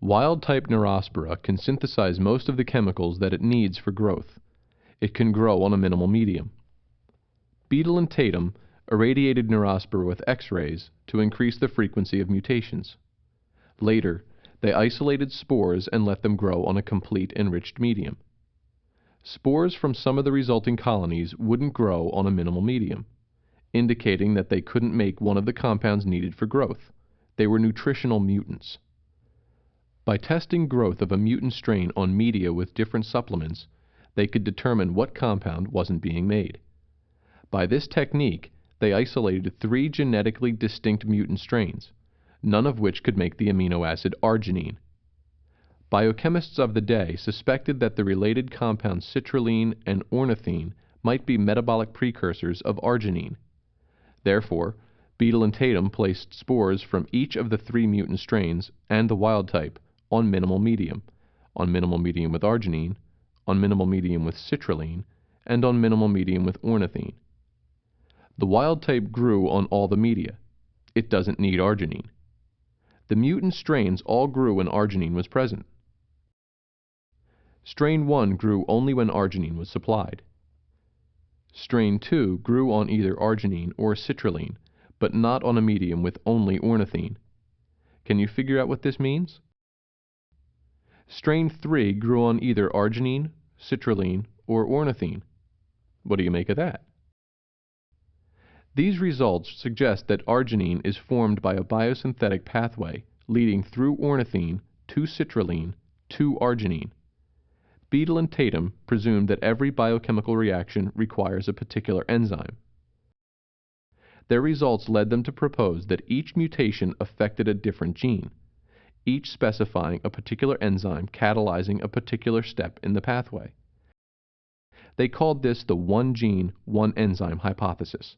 Wild-type Neurospora can synthesize most of the chemicals that it needs for growth. It can grow on a minimal medium. Beadle and Tatum irradiated Neurospora with X-rays to increase the frequency of mutations. Later, they isolated spores and let them grow on a complete enriched medium. Spores from some of the resulting colonies wouldn't grow on a minimal medium, indicating that they couldn't make one of the compounds needed for growth. They were nutritional mutants. By testing growth of a mutant strain on media with different supplements, they could determine what compound wasn't being made. By this technique, they isolated 3 genetically distinct mutant strains, none of which could make the amino acid arginine. Biochemists of the day suspected that the related compounds citrulline and ornithine might be metabolic precursors of arginine. Therefore, Beadle and Tatum placed spores from each of the 3 mutant strains and the wild type on minimal medium with arginine, on minimal medium with citrulline, and on minimal medium with ornithine. The wild type grew on all the media. It doesn't need arginine. The mutant strains all grew when arginine was present. Strain 1 grew only when arginine was supplied. Strain 2 grew on either arginine or citrulline, but not on a medium with only ornithine. Can you figure out what this means? Strain 3 grew on either arginine, citrulline, or ornithine. What do you make of that? These results suggest that arginine is formed by a biosynthetic pathway leading through ornithine to citrulline to arginine. Beadle and Tatum presumed that every biochemical reaction requires a particular enzyme. Their results led them to propose that each mutation affected a different gene, each specifying a particular enzyme catalyzing a particular step in the pathway. They called this the one gene, one enzyme hypothesis.